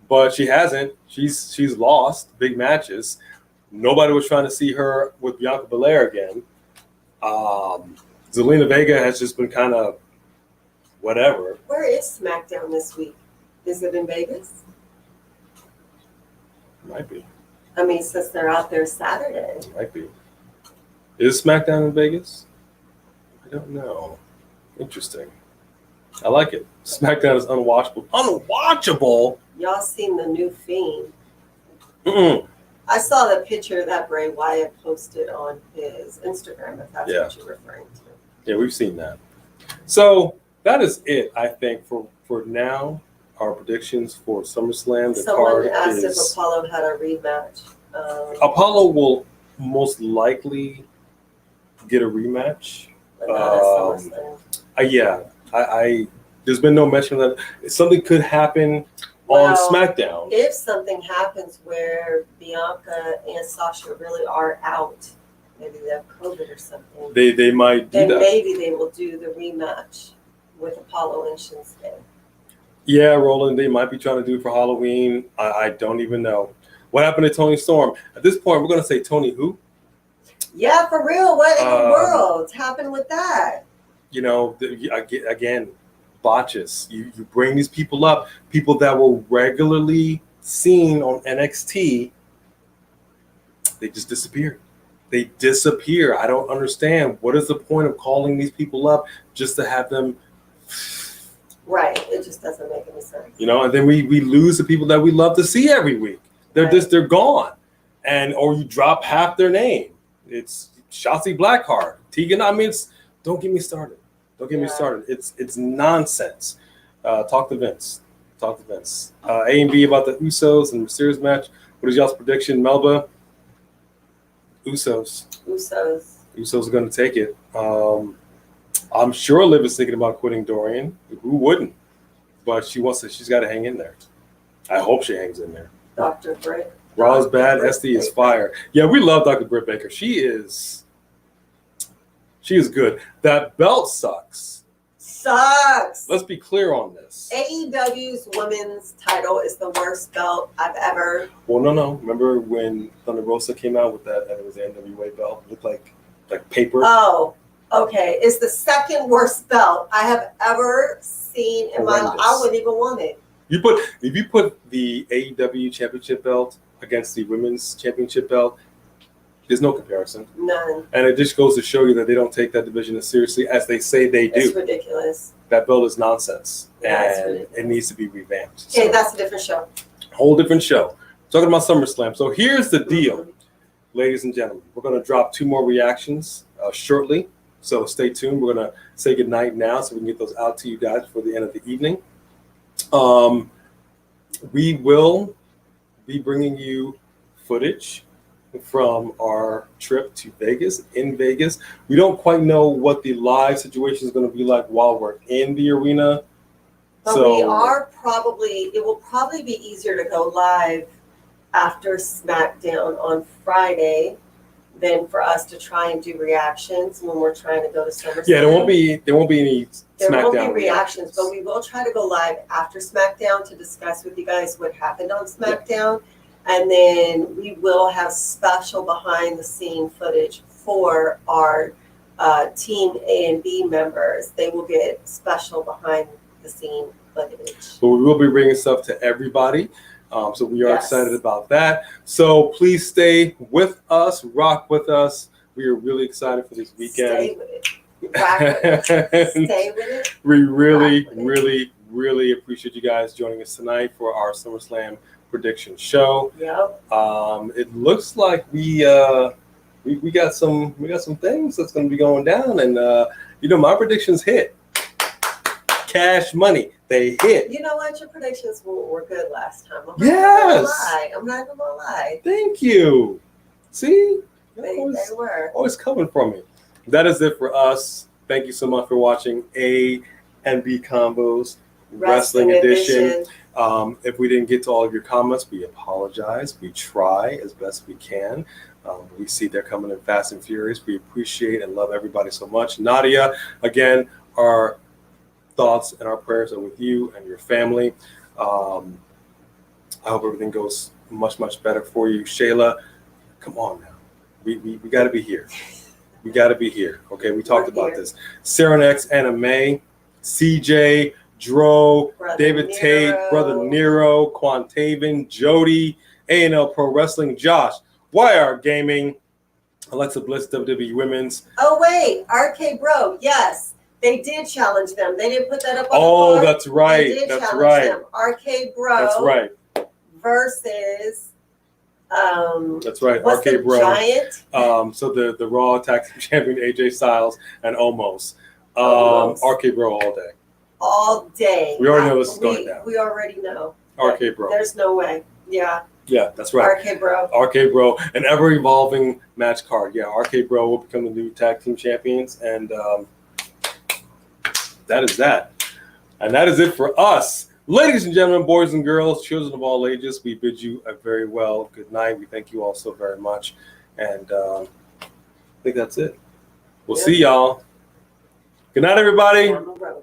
but she hasn't. She's lost big matches. Nobody was trying to see her with Bianca Belair again. Zelina Vega has just been kind of whatever. Where is SmackDown this week? Is it in Vegas? Might be. Since they're out there Saturday. Might be. Is SmackDown in Vegas? I don't know. Interesting. I like it. SmackDown is unwatchable. Unwatchable? Y'all seen the new Fiend? Mm-mm. I saw the picture that Bray Wyatt posted on his Instagram, if that's what you're referring to. Yeah, we've seen that. So that is it, I think, for now. Our predictions for SummerSlam. Someone asked if Apollo had a rematch. Apollo will most likely get a rematch. But not at SummerSlam. I there's been no mention of that. Something could happen on SmackDown. If something happens where Bianca and Sasha really are out, maybe they have COVID or something. They might do that. Then maybe they will do the rematch with Apollo and Shinsuke. Yeah, Roland, they might be trying to do it for Halloween. I don't even know. What happened to Tony Storm? At this point, we're going to say Tony who? Yeah, for real. What in the world happened with that? Again, botches. You bring these people up, people that were regularly seen on NXT, they just disappear. They disappear. I don't understand. What is the point of calling these people up just to have them? Right. It just doesn't make any sense. And then we lose the people that we love to see every week. They're gone. Or you drop half their name. It's Shotzi Blackheart, Tegan. Don't get me started. Don't get me started. It's nonsense. Talk to Vince. A and B about the Usos and Mysterious match. What is y'all's prediction, Melba? Usos are going to take it. I'm sure Liv is thinking about quitting Dorian. Who wouldn't? But she's got to hang in there. I hope she hangs in there. Dr. Britt. Raw's bad. SD is fire. Yeah, we love Dr. Britt Baker. She is good. That belt sucks. Let's be clear on this. AEW's women's title is the worst belt I've ever. Well, no. Remember when Thunder Rosa came out with that, and it was the NWA belt? It looked like paper. Oh, okay. It's the second worst belt I have ever seen in my life. I wouldn't even want it. If you put the AEW championship belt against the women's championship belt, there's no comparison. None. And it just goes to show you that they don't take that division as seriously as they say they do. It's ridiculous. That belt is nonsense. Yeah, and it needs to be revamped. Okay, that's a different show. Whole different show. Talking about SummerSlam. So here's the deal. ladies and gentlemen, we're going to drop 2 more reactions shortly. So stay tuned. We're going to say goodnight now so we can get those out to you guys before the end of the evening. We will be bringing you footage from our trip to Vegas, in Vegas. We don't quite know what the live situation is going to be like while we're in the arena. But So we are it will probably be easier to go live after Smackdown on Friday than for us to try and do reactions when we're trying to go to SummerSlam. Yeah, there won't be any There Smackdown won't be reactions, but we will try to go live after Smackdown to discuss with you guys what happened on Smackdown. And then we will have special behind the scene footage for our Team A and B members. They will get special behind the scene footage. But we will be bringing stuff to everybody. So we are excited about that. So please stay with us, rock with us. We are really excited for this weekend. Stay with it. Rock with it. Stay with it. We really appreciate you guys joining us tonight for our SummerSlam prediction show. Yep. It looks like we got some things that's going to be going down, and my predictions hit. Cash money, they hit. You know what? Your predictions were good last time. I'm not gonna lie. Thank you. See, They were always coming from me. That is it for us. Thank you so much for watching A and B Convos Wrestling Edition. If we didn't get to all of your comments, we apologize. We try as best we can. We see they're coming in fast and furious. We appreciate and love everybody so much. Nadia, again, our thoughts and our prayers are with you and your family. I hope everything goes much better for you. Shayla, come on now. We got to be here. We got to be here. Okay, we talked about this. Serenex, Anna May, CJ, Dro, Brother David Nero. Tate, Brother Nero, Quantaven, Jody, A&L Pro Wrestling, Josh, YR Gaming, Alexa Bliss, WWE Women's. Oh wait, RK Bro, yes. They did challenge them. They didn't put that up on the Oh, card. that's right. They did That's challenge right. them. RK Bro. That's right. Versus That's right. what's RK the Bro. Giant? So the Raw Tag Team Champion AJ Styles and Omos. RK Bro all day. All day. We already know this is going down. We already know. RK Bro. There's no way. Yeah. Yeah, that's right. RK Bro. RK Bro, an ever evolving match card. Yeah, RK Bro will become the new tag team champions, and that is that. And that is it for us. Ladies and gentlemen, boys and girls, children of all ages, we bid you a very well good night. We thank you all so very much. And I think that's it. We'll see y'all. Good night, everybody. On the road.